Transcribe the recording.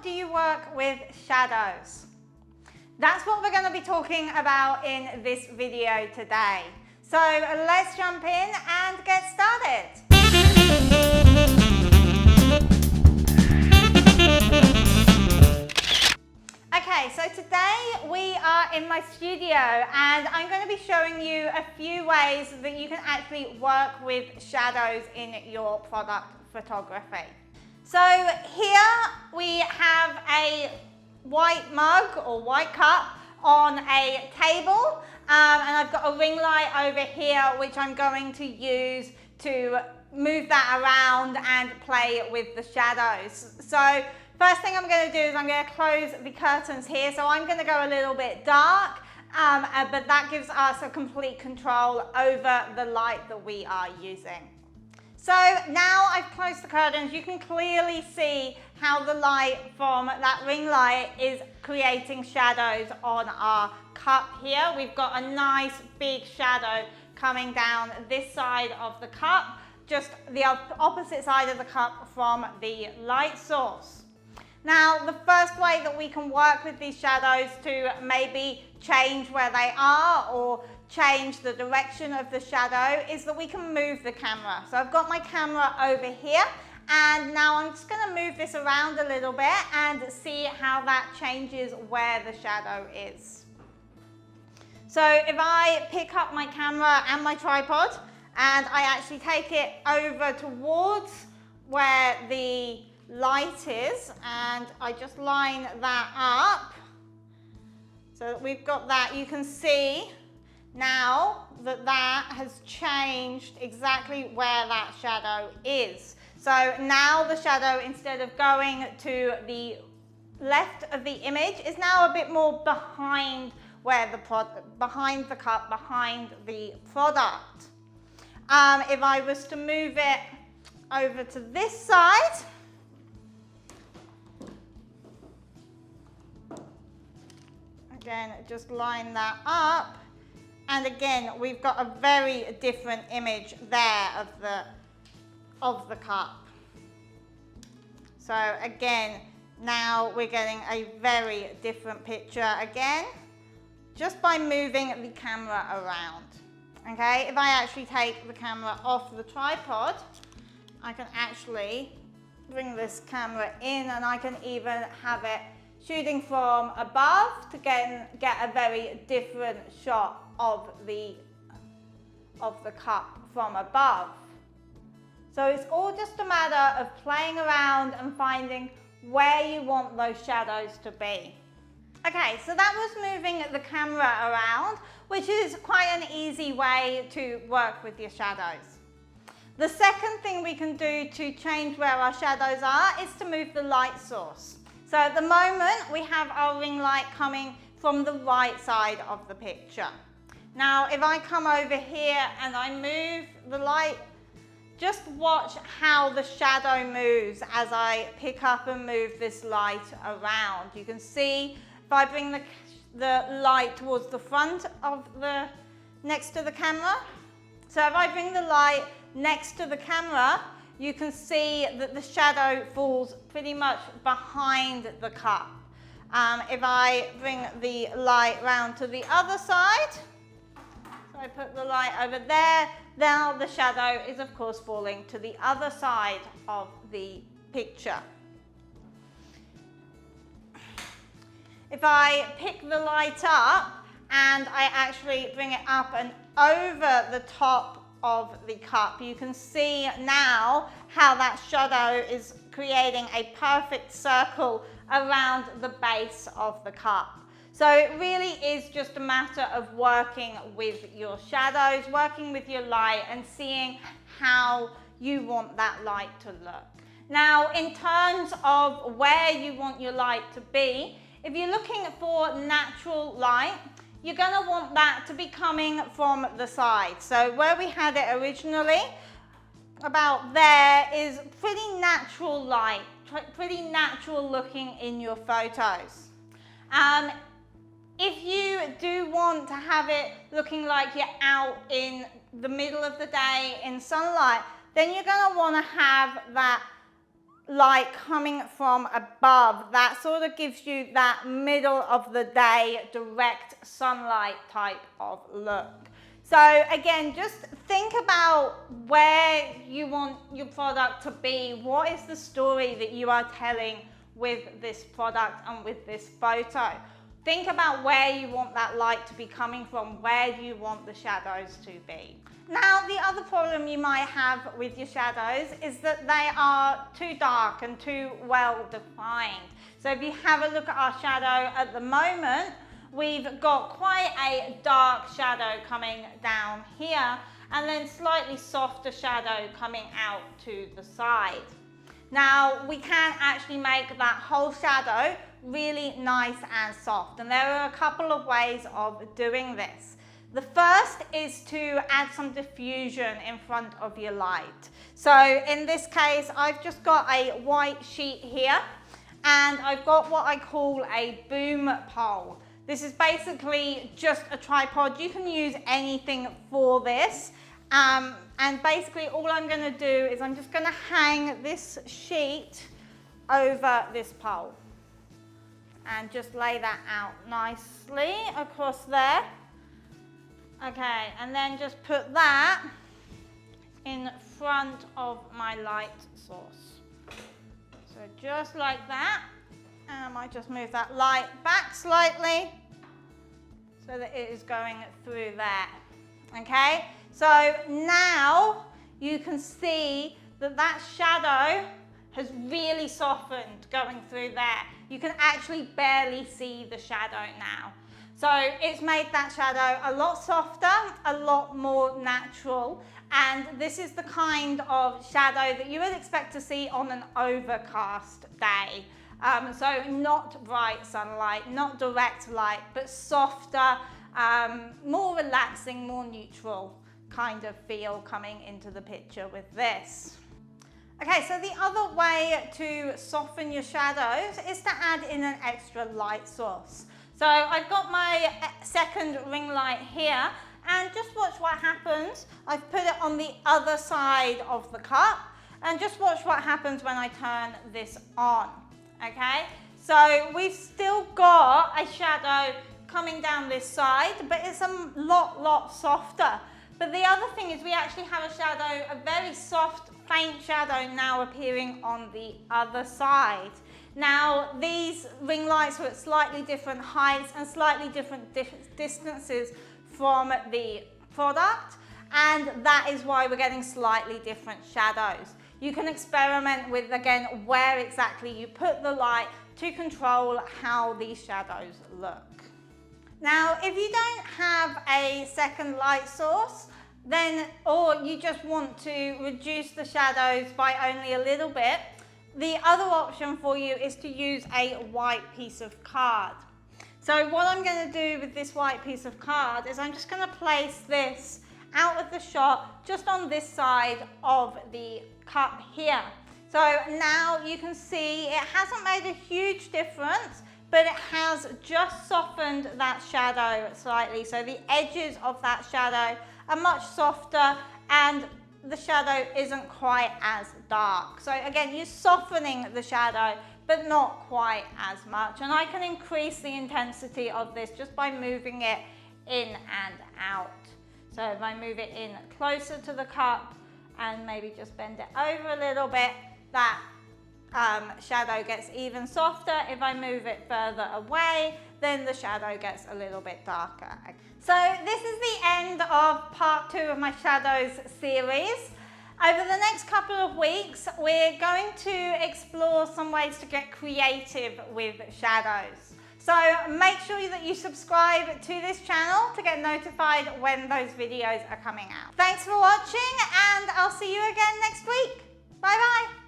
do you work with shadows? That's what we're going to be talking about in this video today. So let's jump in and get started. Okay, so today we are in my studio and I'm going to be showing you a few ways that you can actually work with shadows in your product photography. So here we have a white mug or white cup on a table and I've got a ring light over here which I'm going to use to move that around and play with the shadows. So first thing I'm going to do is I'm going to close the curtains here. So I'm going to go a little bit dark, but that gives us a complete control over the light that we are using. So now I've closed the curtains, you can clearly see how the light from that ring light is creating shadows on our cup here. We've got a nice big shadow coming down this side of the cup, just the opposite side of the cup from the light source. Now, the first way that we can work with these shadows to maybe change where they are or change the direction of the shadow is that we can move the camera. So I've got my camera over here and now I'm just going to move this around a little bit and see how that changes where the shadow is. So if I pick up my camera and my tripod and I actually take it over towards where the light is and I just line that up so that we've got that, you can see now that that has changed exactly where that shadow is. So now the shadow, instead of going to the left of the image, is now a bit more behind where behind the cup, behind the product. If I was to move it over to this side, again, just line that up. And again, we've got a very different image there of the cup. So again, now we're getting a very different picture again, just by moving the camera around. Okay, if I actually take the camera off the tripod, I can actually bring this camera in and I can even have it shooting from above to get a very different shot of the cup from above. So it's all just a matter of playing around and finding where you want those shadows to be. Okay, so that was moving the camera around, which is quite an easy way to work with your shadows. The second thing we can do to change where our shadows are is to move the light source. So at the moment, we have our ring light coming from the right side of the picture. Now, if I come over here and I move the light, just watch how the shadow moves as I pick up and move this light around. You can see if I bring the light towards the front of next to the camera. So if I bring the light next to the camera, you can see that the shadow falls pretty much behind the cup. If I bring the light round to the other side, so I put the light over there, now the shadow is of course falling to the other side of the picture. If I pick the light up and I actually bring it up and over the top of the cup, you can see now how that shadow is creating a perfect circle around the base of the cup. So it really is just a matter of working with your shadows, working with your light and seeing how you want that light to look. Now, in terms of where you want your light to be, if you're looking for natural light, you're going to want that to be coming from the side. So where we had it originally, about there, is pretty natural light, pretty natural looking in your photos. If you do want to have it looking like you're out in the middle of the day in sunlight, then you're going to want to have that light coming from above. That sort of gives you that middle of the day direct sunlight type of look. So again, just think about where you want your product to be. What is the story that you are telling with this product and with this photo? Think about where you want that light to be coming from, where you want the shadows to be. Now, the other problem you might have with your shadows is that they are too dark and too well defined. So if you have a look at our shadow at the moment, we've got quite a dark shadow coming down here and then slightly softer shadow coming out to the side. Now, we can actually make that whole shadow really nice and soft, and there are a couple of ways of doing this. The first is to add some diffusion in front of your light. So in this case, I've just got a white sheet here and I've got what I call a boom pole. This is basically just a tripod. You can use anything for this. And basically all I'm going to do is I'm just going to hang this sheet over this pole and just lay that out nicely across there. Okay, and then just put that in front of my light source. So just like that, and I might just move that light back slightly so that it is going through there. Okay, so now you can see that that shadow has really softened going through there. You can actually barely see the shadow now. So it's made that shadow a lot softer, a lot more natural, and this is the kind of shadow that you would expect to see on an overcast day. So not bright sunlight, not direct light, but softer, more relaxing, more neutral kind of feel coming into the picture with this. Okay, so the other way to soften your shadows is to add in an extra light source. So I've got my second ring light here, and just watch what happens. I've put it on the other side of the cup, and just watch what happens when I turn this on, okay? So we've still got a shadow coming down this side, but it's a lot softer. But the other thing is we actually have a shadow, a very soft, faint shadow now appearing on the other side. Now, these ring lights are at slightly different heights and slightly different distances from the product, and that is why we're getting slightly different shadows. You can experiment with, again, where exactly you put the light to control how these shadows look. Now, if you don't have a second light source, then, or you just want to reduce the shadows by only a little bit, the other option for you is to use a white piece of card. So what I'm going to do with this white piece of card is I'm just going to place this out of the shot just on this side of the cup here. So now you can see it hasn't made a huge difference, but it has just softened that shadow slightly. So the edges of that shadow are much softer and the shadow isn't quite as dark. So again, you're softening the shadow, but not quite as much. And I can increase the intensity of this just by moving it in and out. So if I move it in closer to the cup and maybe just bend it over a little bit, that shadow gets even softer. If I move it further away, then the shadow gets a little bit darker. So this is the end of part 2 of my shadows series. Over the next couple of weeks, we're going to explore some ways to get creative with shadows. So make sure that you subscribe to this channel to get notified when those videos are coming out. Thanks for watching, and I'll see you again next week. Bye bye.